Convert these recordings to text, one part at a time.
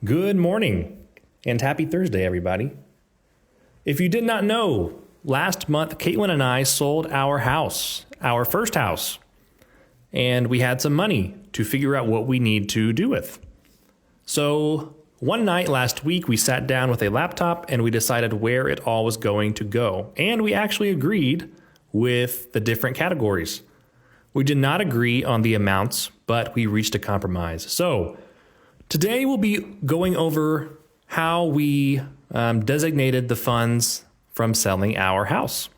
Good morning and happy Thursday, everybody. If you did not know, last month, Caitlin and I sold our house, our first house, and we had some money to figure out what we need to do with. So one night last week, we sat down with a laptop and we decided where it all was going to go. And we actually agreed with the different categories. We did not agree on the amounts, but we reached a compromise. So today we'll be going over how we designated the funds from selling our house.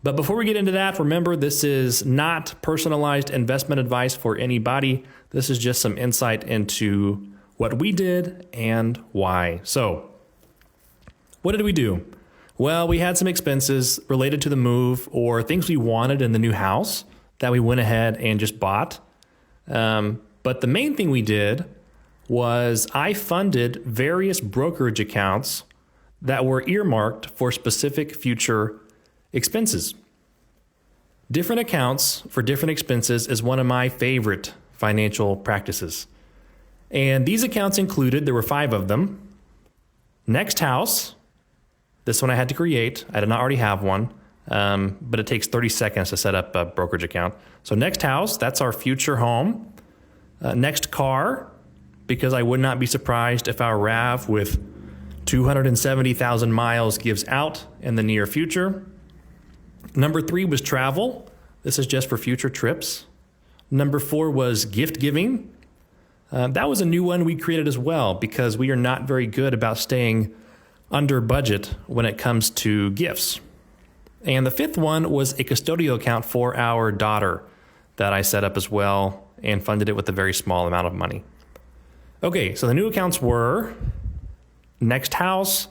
But before we get into that, remember, this is not personalized investment advice for anybody. This is just some insight into what we did and why. So what did we do? Well, we had some expenses related to the move or things we wanted in the new house that we went ahead and just bought. But the main thing we did was I funded various brokerage accounts that were earmarked for specific future expenses. Different accounts for different expenses is one of my favorite financial practices. And these accounts included, there were 5 of them. Next house, this one I had to create. I did not already have one, but it takes 30 seconds to set up a brokerage account. So next house, that's our future home. Next car, because I would not be surprised if our RAV with 270,000 miles gives out in the near future. Number 3 was travel. This is just for future trips. Number 4 was gift giving. That was a new one we created as well because we are not very good about staying under budget when it comes to gifts. And the 5th one was a custodial account for our daughter that I set up as well and funded it with a very small amount of money. Okay, so the new accounts were next house,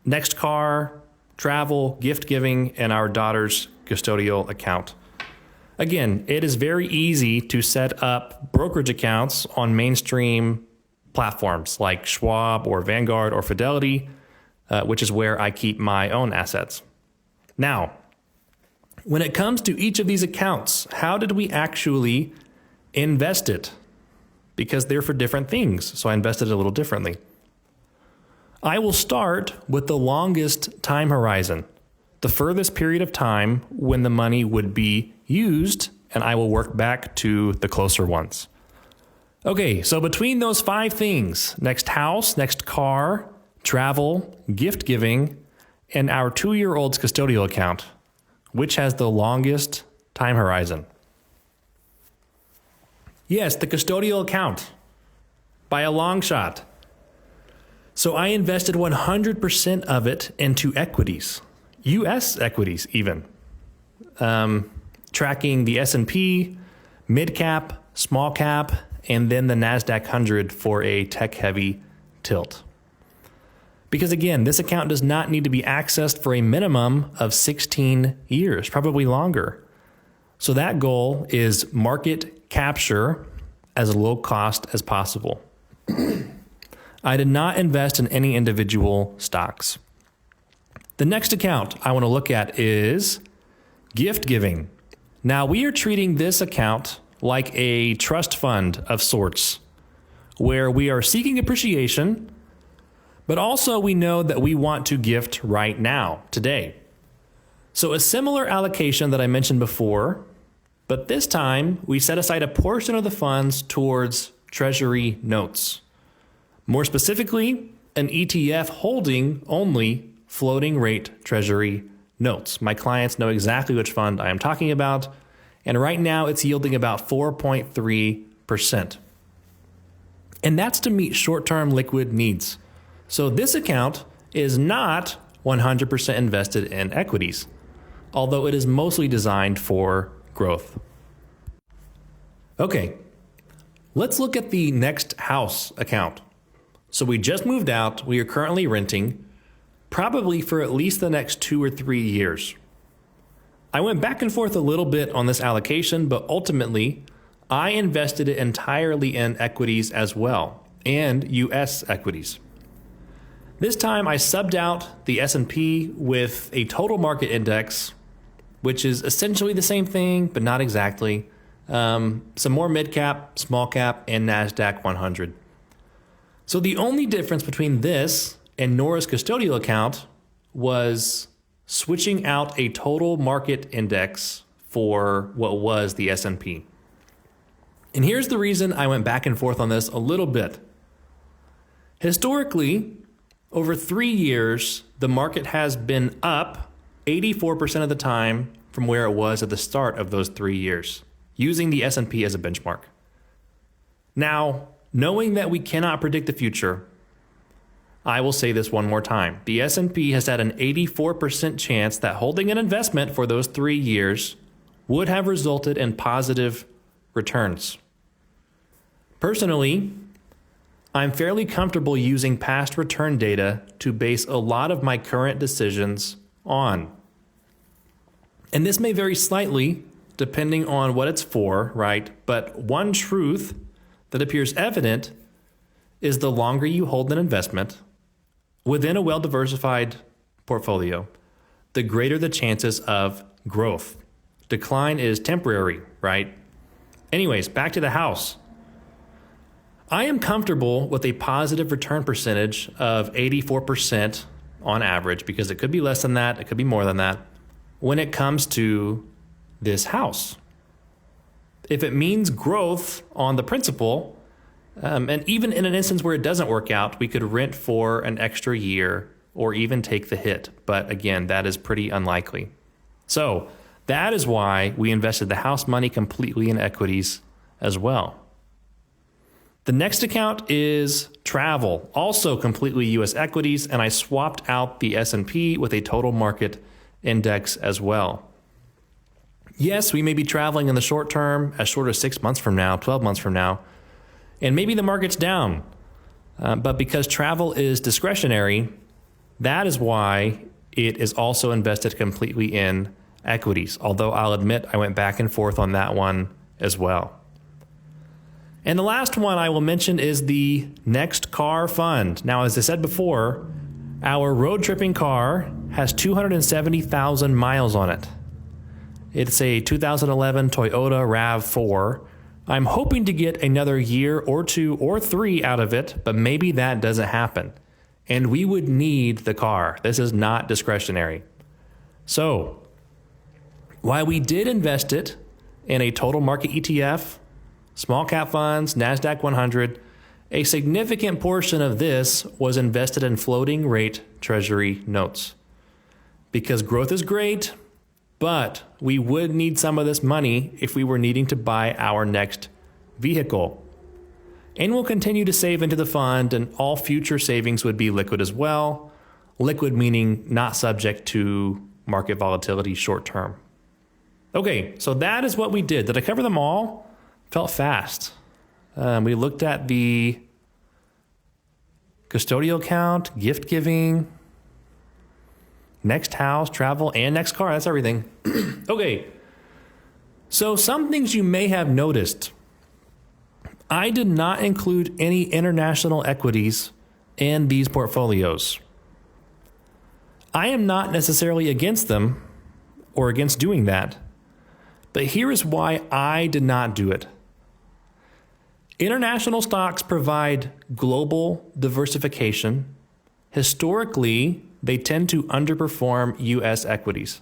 next car, travel, gift giving, and our daughter's custodial account. Again, it is very easy to set up brokerage accounts on mainstream platforms like Schwab or Vanguard or Fidelity, which is where I keep my own assets. Now, when it comes to each of these accounts, how did we actually invest it? Because they're for different things, so I invested it a little differently. I will start with the longest time horizon, the furthest period of time when the money would be used, and I will work back to the closer ones. Okay, so between those 5 things, next house, next car, travel, gift giving, and our 2-year-old's custodial account, which has the longest time horizon? Yes, the custodial account, by a long shot. So I invested 100% of it into equities, U.S. equities even, tracking the S&P, mid cap, small cap, and then the NASDAQ 100 for a tech-heavy tilt. Because again, this account does not need to be accessed for a minimum of 16 years, probably longer. So that goal is market capture as low cost as possible. I did not invest in any individual stocks. The next account I want to look at is gift giving. Now we are treating this account like a trust fund of sorts, where we are seeking appreciation, but also we know that we want to gift right now, today. So a similar allocation that I mentioned before, but this time we set aside a portion of the funds towards treasury notes. More specifically, an ETF holding only floating rate treasury notes. My clients know exactly which fund I am talking about, and right now it's yielding about 4.3%. And that's to meet short-term liquid needs. So this account is not 100% invested in equities, although it is mostly designed for growth. Okay, let's look at the next house account. So we just moved out. We are currently renting, probably for at least the next 2 or 3 years. I went back and forth a little bit on this allocation, but ultimately I invested it entirely in equities as well, and US equities. This time I subbed out the S&P with a total market index, which is essentially the same thing, but not exactly. Some more mid cap, small cap, and NASDAQ 100. So the only difference between this and Nora's custodial account was switching out a total market index for what was the S&P. And here's the reason I went back and forth on this a little bit. Historically, over 3 years, the market has been up 84% of the time from where it was at the start of those 3 years, using the S&P as a benchmark. Now, knowing that we cannot predict the future, I will say this one more time. The S&P has had an 84% chance that holding an investment for those 3 years would have resulted in positive returns. Personally, I'm fairly comfortable using past return data to base a lot of my current decisions on. And this may vary slightly depending on what it's for, right? But one truth that appears evident is the longer you hold an investment within a well-diversified portfolio, the greater the chances of growth. Decline is temporary, right? Anyways, back to the house. I am comfortable with a positive return percentage of 84% on average, because it could be less than that, it could be more than that, when it comes to this house. If it means growth on the principal, and even in an instance where it doesn't work out, we could rent for an extra year or even take the hit. But again, that is pretty unlikely. So that is why we invested the house money completely in equities as well. The next account is travel, also completely U.S. equities, and I swapped out the S&P with a total market index as well. Yes, we may be traveling in the short term, as short as 6 months from now, 12 months from now, and maybe the market's down. But because travel is discretionary, that is why it is also invested completely in equities, although I'll admit I went back and forth on that one as well. And the last one I will mention is the Next Car Fund. Now, as I said before, our road tripping car has 270,000 miles on it. It's a 2011 Toyota RAV4. I'm hoping to get another year or 2 or 3 out of it, but maybe that doesn't happen. And we would need the car. This is not discretionary. So, while we did invest it in a total market ETF, small cap funds, NASDAQ 100, a significant portion of this was invested in floating rate treasury notes. Because growth is great, but we would need some of this money if we were needing to buy our next vehicle. And we'll continue to save into the fund, and all future savings would be liquid as well. Liquid meaning not subject to market volatility short term. Okay, so that is what we did. Did I cover them all? Felt fast. We looked at the custodial account, gift giving, next house, travel, and next car. That's everything. Okay. So some things you may have noticed. I did not include any international equities in these portfolios. I am not necessarily against them or against doing that, but here is why I did not do it. International stocks provide global diversification. Historically, they tend to underperform U.S. equities.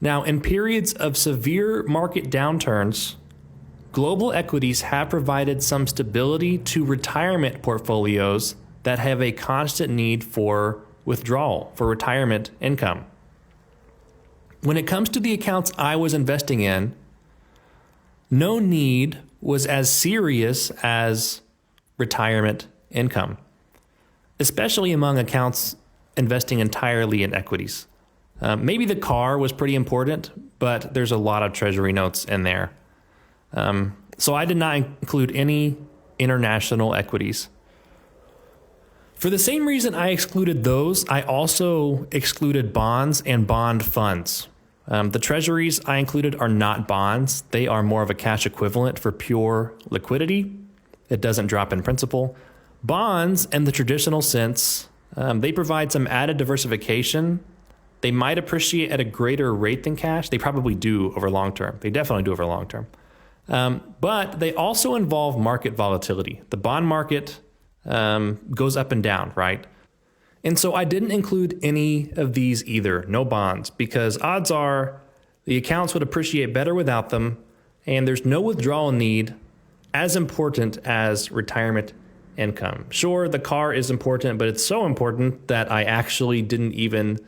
Now, in periods of severe market downturns, global equities have provided some stability to retirement portfolios that have a constant need for withdrawal, for retirement income. When it comes to the accounts I was investing in, no need was as serious as retirement income, especially among accounts investing entirely in equities. Maybe the car was pretty important, but there's a lot of treasury notes in there. So I did not include any international equities. For the same reason I excluded those, I also excluded bonds and bond funds. The treasuries I included are not bonds. They are more of a cash equivalent for pure liquidity. It doesn't drop in principal. Bonds, in the traditional sense, they provide some added diversification. They might appreciate at a greater rate than cash. They probably do over long term. They definitely do over long term. But they also involve market volatility. The bond market goes up and down, right? And so I didn't include any of these either, no bonds, because odds are the accounts would appreciate better without them, and there's no withdrawal need as important as retirement income. Sure, the car is important, but it's so important that I actually didn't even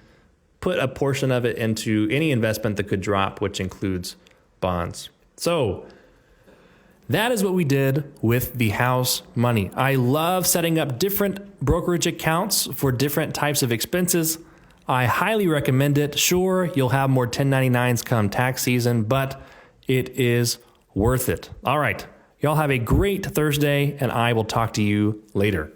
put a portion of it into any investment that could drop, which includes bonds. So that is what we did with the house money. I love setting up different brokerage accounts for different types of expenses. I highly recommend it. Sure, you'll have more 1099s come tax season, but it is worth it. All right. Y'all have a great Thursday, and I will talk to you later.